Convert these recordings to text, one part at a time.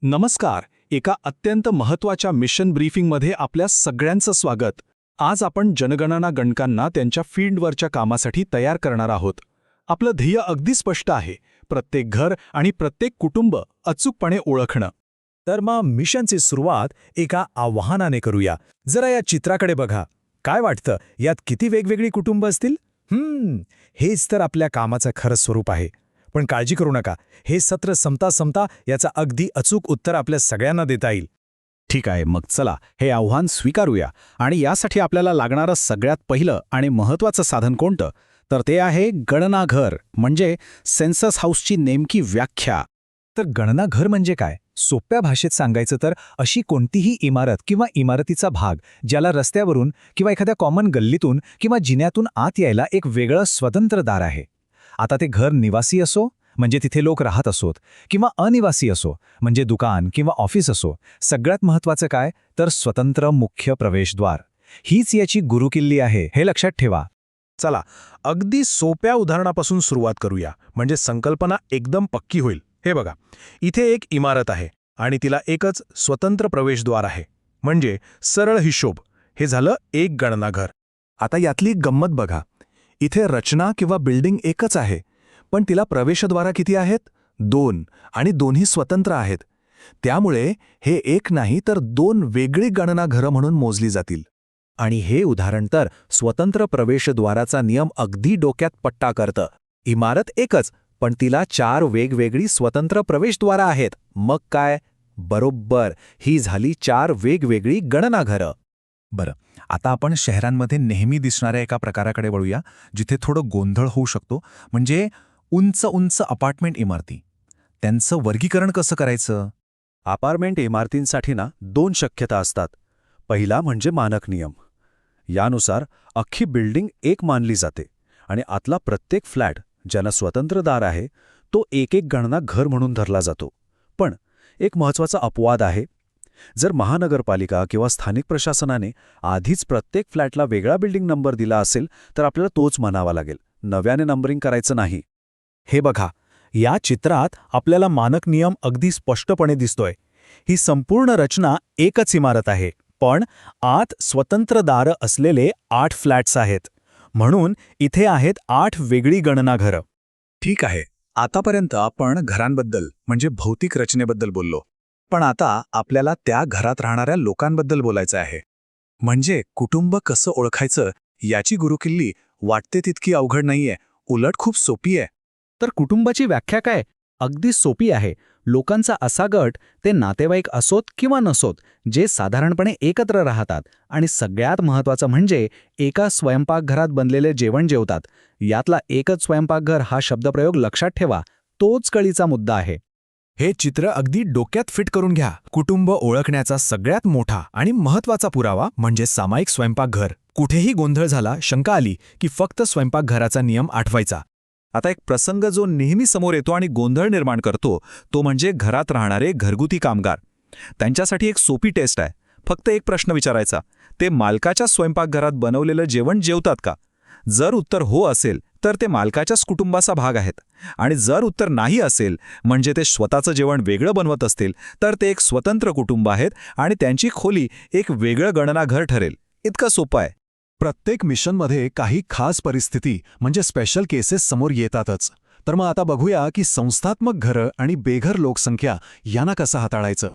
नमस्कार. एका अत्यंत महत्त्वाच्या मिशन ब्रीफिंगमध्ये आपल्या सगळ्यांचं स्वागत. आज आपण जनगणना गणकांना त्यांच्या फील्डवरच्या कामासाठी तयार करणार आहोत. आपलं ध्येय अगदी स्पष्ट आहे, प्रत्येक घर आणि प्रत्येक कुटुंब अचूकपणे ओळखणं. तर मग मिशनची सुरुवात एका आव्हानाने करूया. जरा या चित्राकडे बघा. काय वाटतं, यात किती वेगवेगळी कुटुंब असतील? हेच तर आपल्या कामाचं खरं स्वरूप आहे. पण काळजी करू नका, हे सत्र संपता संपता याचं अगदी अचूक उत्तर आपल्या सगळ्यांना देता येईल. ठीक आहे, मग चला हे आव्हान स्वीकारूया. आणि यासाठी आपल्याला लागणारं सगळ्यात पहिलं आणि महत्त्वाचं साधन कोणतं? तर ते आहे गणनाघर, म्हणजे सेन्सस हाऊसची नेमकी व्याख्या. तर गणनाघर म्हणजे काय? सोप्या भाषेत सांगायचं तर अशी कोणतीही इमारत किंवा इमारतीचा भाग ज्याला रस्त्यावरून किंवा एखाद्या कॉमन गल्लीतून किंवा जिन्यातून आत यायला एक वेगळं स्वतंत्र दार आहे. आता ते घर निवासी असो, म्हणजे तिथे लोक राहत असोत, किंवा अनिवासी असो, म्हणजे दुकान किंवा ऑफिस असो, सगळ्यात महत्त्वाचं काय तर स्वतंत्र मुख्य प्रवेशद्वार. हीच याची गुरुकिल्ली आहे, हे लक्षात ठेवा. चला अगदी सोप्या उदाहरणापासून सुरुवात करूया, म्हणजे संकल्पना एकदम पक्की होईल. हे बघा, इथे एक इमारत आहे आणि तिला एकच स्वतंत्र प्रवेशद्वार आहे, म्हणजे सरळ हिशोब. हे झालं एक गणनाघर. आता यातली गंमत बघा, इथे रचना किंवा बिल्डिंग एकच आहे, पण तिला प्रवेशद्वारा किती आहेत? 2, आणि दोन्ही स्वतंत्र आहेत. त्यामुळे हे एक नाही तर 2 वेगळी गणनाघरं म्हणून मोजली जातील. आणि हे उदाहरण तर स्वतंत्र प्रवेशद्वाराचा नियम अगदी डोक्यात पट्टा करतं. इमारत एकच, पण तिला 4 वेगवेगळी स्वतंत्र प्रवेशद्वारं आहेत. मग काय? बरोबर, ही झाली 4 वेगवेगळी गणनाघरं. बरं, आता आपण शहरांमध्ये नेहमी दिसणाऱ्या एका प्रकाराकडे वळूया, जिथे थोडं गोंधळ होऊ शकतो, म्हणजे उंच उंच अपार्टमेंट इमारती. त्यांचं वर्गीकरण कसं करायचं? अपार्टमेंट इमारतींसाठी 2 शक्यता असतात. पहिला म्हणजे मानक नियम. यानुसार अख्खी बिल्डिंग एक मानली जाते आणि आतला प्रत्येक फ्लॅट ज्याला स्वतंत्र दार आहे तो एक गणनाघर म्हणून धरला जातो. पण एक महत्त्वाचा अपवाद आहे. जर महानगरपालिका किंवा स्थानिक प्रशासनाने आधीच प्रत्येक फ्लॅटला वेगळा बिल्डिंग नंबर दिला असेल तर आपल्याला तोच म्हणावा लागेल, नव्याने नंबरिंग करायचं नाही. हे बघा, या चित्रात आपल्याला मानक नियम अगदी स्पष्टपणे दिसतोय. ही संपूर्ण रचना एकच इमारत आहे, पण आत स्वतंत्र दारं असलेले 8 फ्लॅट्स आहेत. म्हणून इथे आहेत 8 वेगळी गणनाघरं. ठीक आहे, आतापर्यंत आपण घरांबद्दल म्हणजे भौतिक रचनेबद्दल बोललो. पण आता आपल्याला त्या घरात राहणाऱ्या लोकांबद्दल बोलायचं आहे. म्हणजे कुटुंब कसं ओळखायचं याची गुरुकिल्ली वाटते तितकी अवघड नाहीये, उलट खूप सोपी आहे. तर कुटुंबाची व्याख्या काय? अगदी सोपी आहे. लोकांचा असा गट, ते नातेवाईक असोत किंवा नसोत, जे साधारणपणे एकत्र राहतात आणि सगळ्यात महत्त्वाचं म्हणजे एका स्वयंपाकघरात बनलेले जेवण जेवतात. यातला एकच स्वयंपाकघर हा शब्दप्रयोग लक्षात ठेवा, तोच कळीचा मुद्दा आहे. हे चित्र अगदी डोक्यात फिट करून घ्या. कुटुंब ओळखण्याचा सगळ्यात मोठा आणि महत्त्वाचा पुरावा म्हणजे सामायिक स्वयंपाकघर. कुठेही गोंधळ झाला, शंका आली की फक्त स्वयंपाकघराचा नियम आठवायचा. आता एक प्रसंग जो नेहमी समोर येतो आणि गोंधळ निर्माण करतो तो म्हणजे घरात राहणारे घरगुती कामगार. त्यांच्यासाठी एक सोपी टेस्ट आहे. फक्त एक प्रश्न विचारायचा, ते मालकाच्या स्वयंपाकघरात बनवलेलं जेवण जेवतात का? जर उत्तर हो असेल तर ते मालकाच्याच कुटुंबाचा भाग आहेत, आणि जर उत्तर नाही असेल म्हणजे ते स्वतःचं जेवण वेगळं बनवत असतील तर ते एक स्वतंत्र कुटुंब आहेत आणि त्यांची खोली एक वेगळं गणनाघर ठरेल. इतकं सोपं आहे. प्रत्येक मिशनमध्ये काही खास परिस्थिती म्हणजे स्पेशल केसेस समोर येतातच. तर मग आता बघूया की संस्थात्मक घरं आणि बेघर लोकसंख्या यांना कसं हाताळायचं.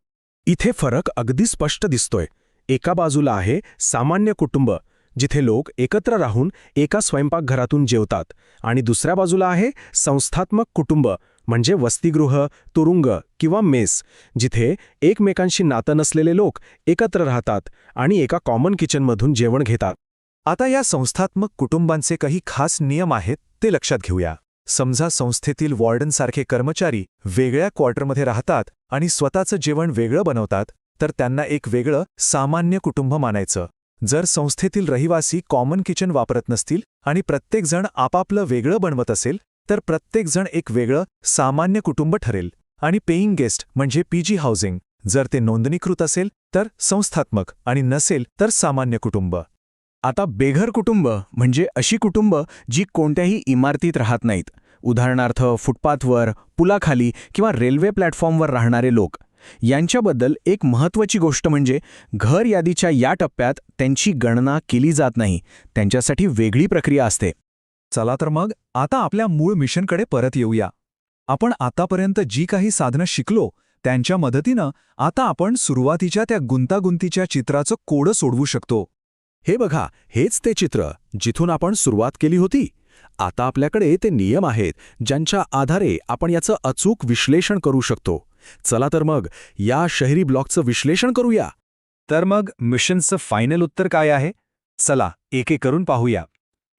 इथे फरक अगदी स्पष्ट दिसतोय. एका बाजूला आहे सामान्य कुटुंब, जिथे लोक एकत्र राहून एका स्वयंपाकघरातून जेवतात, आणि दुसऱ्या बाजूला आहे संस्थात्मक कुटुंब, म्हणजे वसतिगृह, तुरुंग किंवा मेस, जिथे एकमेकांशी नातं नसलेले लोक एकत्र राहतात आणि एका कॉमन किचनमधून जेवण घेतात. आता या संस्थात्मक कुटुंबांचे काही खास नियम आहेत, ते लक्षात घेऊया. समजा संस्थेतील वॉर्डनसारखे कर्मचारी वेगळ्या क्वार्टरमध्ये राहतात आणि स्वतःचं जेवण वेगळं बनवतात, तर त्यांना एक वेगळं सामान्य कुटुंब मानायचं. जर संस्थेतील रहिवासी कॉमन किचन वापरत नसतील आणि प्रत्येकजण आपापलं वेगळं बनवत असेल तर प्रत्येकजण एक वेगळं सामान्य कुटुंब ठरेल. आणि पेईंग गेस्ट म्हणजे पीजी हाऊसिंग, जर ते नोंदणीकृत असेल तर संस्थात्मक आणि नसेल तर सामान्य कुटुंब. आता बेघर कुटुंब म्हणजे अशी कुटुंब जी कोणत्याही इमारतीत राहत नाहीत. उदाहरणार्थ फुटपाथवर, पुलाखाली किंवा रेल्वे प्लॅटफॉर्मवर राहणारे लोक. यांच्याबद्दल एक महत्त्वाची गोष्ट म्हणजे घर यादीच्या या टप्प्यात त्यांची गणना केली जात नाही. त्यांच्यासाठी वेगळी प्रक्रिया असते. चला तर मग आता आपल्या मूळ मिशनकडे परत येऊया. आपण आतापर्यंत जी काही साधनं शिकलो त्यांच्या मदतीनं आता आपण सुरुवातीच्या त्या गुंतागुंतीच्या चित्राचं कोडं सोडवू शकतो. हे बघा, हेच ते चित्र जिथून आपण सुरुवात केली होती. आता आपल्याकडे ते नियम आहेत ज्यांच्या आधारे आपण याचं अचूक विश्लेषण करू शकतो. चला तर मग या शहरी ब्लॉकचं विश्लेषण करूया. तर मग मिशनचं फायनल उत्तर काय आहे? चला एक एक करून पाहूया.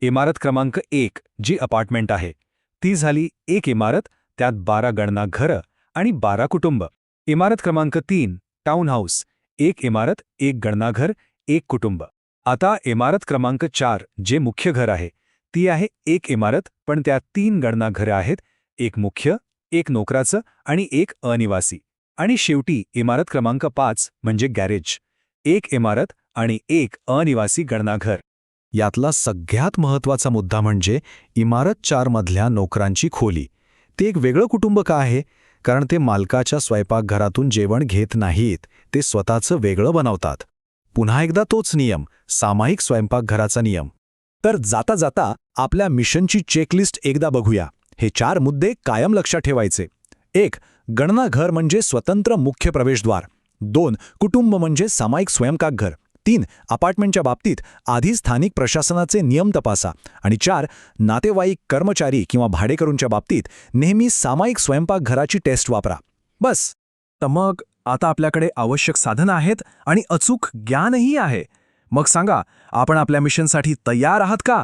इमारत क्रमांक 1 जी अपार्टमेंट आहे ती झाली एक इमारत, त्यात 12 गणना घरं आणि 12 कुटुंब. इमारत क्रमांक 3 टाउन हाऊस, एक इमारत, एक गणनाघर, एक कुटुंब. आता इमारत क्रमांक 4 जे मुख्य घर आहे ती आहे एक इमारत, पण त्यात 3 गणनाघरं आहेत, एक मुख्य, एक नोकराचं आणि एक अनिवासी. आणि शेवटी इमारत क्रमांक 5 म्हणजे गॅरेज, एक इमारत आणि एक अनिवासी गणनाघर. यातला सगळ्यात महत्त्वाचा मुद्दा म्हणजे इमारत 4 मधल्या नोकरांची खोली. ते एक वेगळं कुटुंब का आहे? कारण ते मालकाच्या स्वयंपाकघरातून जेवण घेत नाहीत, ते स्वतःचं वेगळं बनवतात. पुन्हा एकदा तोच नियम, सामायिक स्वयंपाकघराचा नियम. तर जाता जाता आपल्या मिशनची चेकलिस्ट एकदा बघूया. हे 4 मुद्दे कायम लक्षात ठेवायचे. 1. गणनाघर म्हणजे स्वतंत्र मुख्य प्रवेशद्वार. 2. कुटुंब म्हणजे सामायिक स्वयंपाकघर. 3. अपार्टमेंटच्या बाबतीत आधी स्थानिक प्रशासनाचे नियम तपासा. आणि 4. नातेवाईक, कर्मचारी किंवा भाडेकरूंच्या बाबतीत नेहमी सामायिक स्वयंपाकघराची टेस्ट वापरा. बस. तर मग आता आपल्याकडे आवश्यक साधनं आहेत आणि अचूक ज्ञानही आहे. मग सांगा, आपण आपल्या मिशनसाठी तयार आहात का?